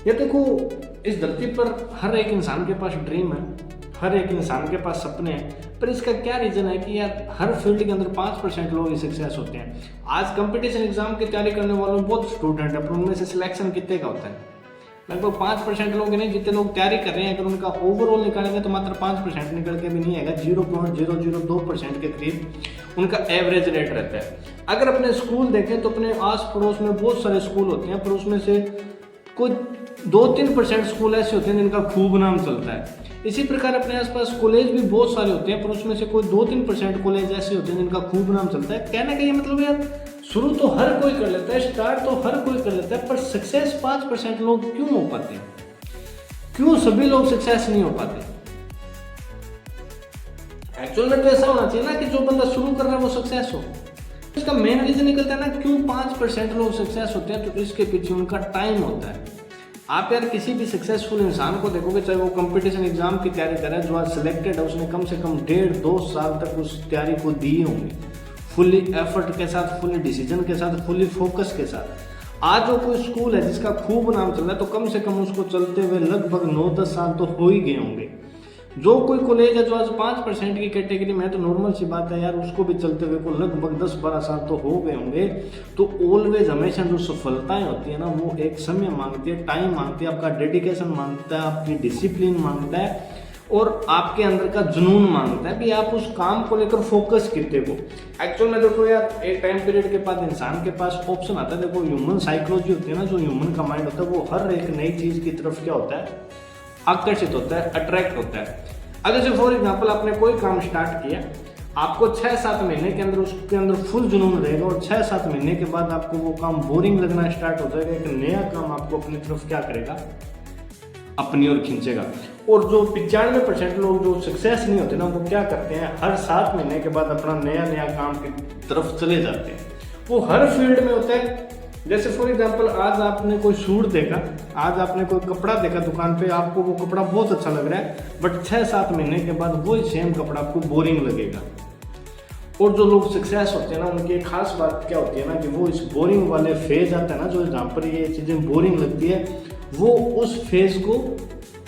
ये देखो, इस धरती पर हर एक इंसान के पास ड्रीम है, हर एक इंसान के पास सपने हैं, पर इसका क्या रीज़न है कि यार हर फील्ड के अंदर 5% लोग ही सक्सेस होते हैं। आज कंपटीशन एग्जाम की तैयारी करने वालों में बहुत स्टूडेंट है, पर उनमें से सिलेक्शन कितने का होता है? लगभग 5% लोग नहीं, जितने लोग तैयारी कर रहे हैं अगर उनका ओवरऑल निकालेंगे तो मात्र 5% निकल के भी नहीं आएगा, 0.002% के करीब उनका एवरेज रेट रहता है। अगर अपने स्कूल देखें तो अपने आस पड़ोस में बहुत सारे स्कूल होते हैं, पर उसमें से कुछ 2-3% स्कूल ऐसे होते हैं जिनका खूब नाम चलता है। इसी प्रकार अपने आसपास कॉलेज भी बहुत सारे होते हैं, पर उसमें से कोई 2-3% कॉलेज ऐसे होते हैं जिनका खूब नाम चलता है। कहने का ये मतलब यार, शुरू तो हर कोई कर लेता है, स्टार्ट तो हर कोई कर लेता है, पर सक्सेस 5% लोग क्यों हो पाते हैं? क्यों सभी लोग सक्सेस नहीं हो पाते? एक्चुअल में तो ऐसा होना चाहिए ना कि जो बंदा शुरू कर रहा है वो सक्सेस हो। इसका मेन रीजन निकलता है ना क्यों 5% लोग सक्सेस होते हैं, तो इसके पीछे उनका टाइम होता है। आप यार किसी भी सक्सेसफुल इंसान को देखोगे, चाहे वो कंपटीशन एग्जाम की तैयारी कर रहा है, जो आज सिलेक्टेड है, उसने कम से कम 1.5-2 साल तक उस तैयारी को दी होंगी, फुली एफर्ट के साथ, फुली डिसीजन के साथ, फुली फोकस के साथ। आज जो कोई स्कूल है जिसका खूब नाम चल रहा है, तो कम से कम उसको चलते हुए लगभग 9-10 साल तो हो ही गए होंगे। जो कोई कॉलेज है जो आज 5% की कैटेगरी में है, तो नॉर्मल सी बात है यार, उसको भी चलते हुए को लगभग 10-12 साल तो हो गए होंगे। तो ऑलवेज हमेशा जो सफलताएं होती है ना, वो एक समय मांगती है, टाइम मांगती है, आपका डेडिकेशन मांगता है, आपकी डिसिप्लिन मांगता है, और आपके अंदर का जुनून मांगता है कि आप उस काम को लेकर फोकस कितने को। एक्चुअल में देखो यार, एक टाइम पीरियड के बाद इंसान के पास ऑप्शन आता है। देखो, ह्यूमन साइकोलॉजी होती है ना, जो ह्यूमन का माइंड होता है, वो हर एक नई चीज की तरफ क्या होता है, आकर्षित होता है, अट्रैक्ट होता है। अगर जैसे फॉर एग्जाम्पल आपने कोई काम स्टार्ट किया, आपको 6-7 महीने के अंदर उसके अंदर फुल जुनून रहेगा, और 6-7 महीने के बाद आपको वो काम बोरिंग लगना स्टार्ट हो जाएगा। एक नया काम आपको अपनी तरफ क्या करेगा, अपनी ओर खींचेगा। और जो 95% लोग जो सक्सेस नहीं होते ना, वो क्या करते हैं, हर 7 महीने के बाद अपना नया नया काम की तरफ चले जाते हैं। वो हर फील्ड में होता है। जैसे फॉर एग्जांपल, आज आपने कोई सूट देखा, आज आपने कोई कपड़ा देखा दुकान पे, आपको वो कपड़ा बहुत अच्छा लग रहा है, बट 6-7 महीने के बाद वही सेम कपड़ा आपको बोरिंग लगेगा। और जो लोग सक्सेस होते हैं ना, उनकी एक खास बात क्या होती है ना, कि वो इस बोरिंग वाले फेज आता है ना, जो जहाँ पर ये चीज़ें बोरिंग लगती है, वो उस फेज को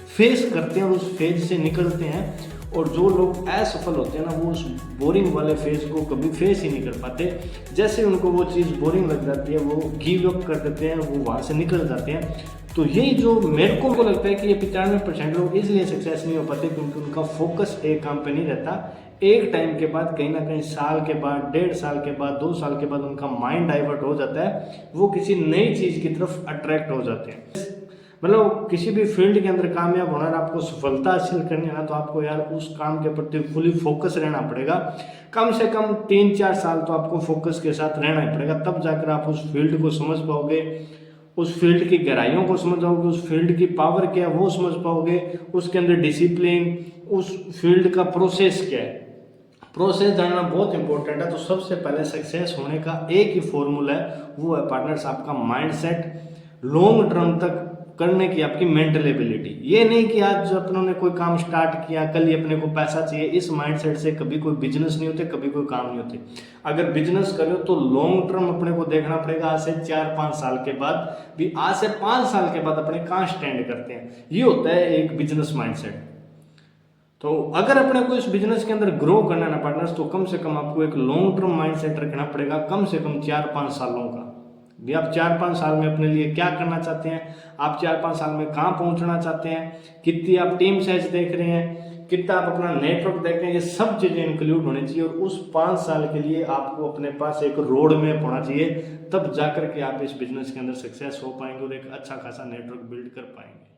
फेस करते हैं और उस फेज से निकलते हैं। और जो लोग असफल होते हैं ना, वो उस बोरिंग वाले फेज को कभी फेस ही नहीं कर पाते। जैसे उनको वो चीज़ बोरिंग लग जाती है, वो गिव अप कर देते हैं, वो वहाँ से निकल जाते हैं। तो यही जो मेरे को लगता है कि ये 95% लोग इसलिए सक्सेस नहीं हो पाते, क्योंकि उनका फोकस एक काम पे नहीं रहता। एक टाइम के बाद, कहीं ना कहीं साल के बाद, 1.5 साल के बाद, 2 साल के बाद उनका माइंड डाइवर्ट हो जाता है, वो किसी नई चीज़ की तरफ अट्रैक्ट हो जाते हैं। मतलब किसी भी फील्ड के अंदर कामयाब होना है, आपको सफलता हासिल करनी है ना, तो आपको यार उस काम के प्रति फुली फोकस रहना पड़ेगा। कम से कम 3-4 साल तो आपको फोकस के साथ रहना ही पड़ेगा, तब जाकर आप उस फील्ड को समझ पाओगे, उस फील्ड की गहराइयों को समझ पाओगे, उस फील्ड की पावर क्या है वो समझ पाओगे, उसके अंदर डिसिप्लिन, उस फील्ड का प्रोसेस क्या है, प्रोसेस जानना बहुत इंपॉर्टेंट है। तो सबसे पहले सक्सेस होने का एक ही फॉर्मूला है, वो है पार्टनर्स आपका माइंडसेट, लॉन्ग टर्म तक करने की आपकी मेंटल एबिलिटी। ये नहीं कि आज अपनों ने कोई काम स्टार्ट किया, कल ही अपने को पैसा चाहिए, इस माइंडसेट से कभी कोई बिजनेस नहीं होते, कभी कोई काम नहीं होते। अगर बिजनेस करो तो लॉन्ग टर्म अपने को देखना पड़ेगा, आज से 4-5 साल के बाद भी, आज से 5 साल के बाद अपने कहाँ स्टैंड करते हैं, ये होता है एक बिजनेस माइंडसेट। तो अगर अपने को इस बिजनेस के अंदर ग्रो करना है ना पार्टनर्स, तो कम से कम आपको एक लॉन्ग टर्म माइंडसेट रखना पड़ेगा, कम से कम 4-5 सालों का। भी आप 4-5 साल में अपने लिए क्या करना चाहते हैं, आप 4-5 साल में कहाँ पहुंचना चाहते हैं, कितनी आप टीम साइज देख रहे हैं, कितना आप अपना नेटवर्क देख रहे हैं, ये सब चीज़ें इंक्लूड होनी चाहिए। और उस 5 साल के लिए आपको अपने पास एक रोड मैप होना चाहिए, तब जाकर के आप इस बिजनेस के अंदर सक्सेस हो पाएंगे और एक अच्छा खासा नेटवर्क बिल्ड कर पाएंगे।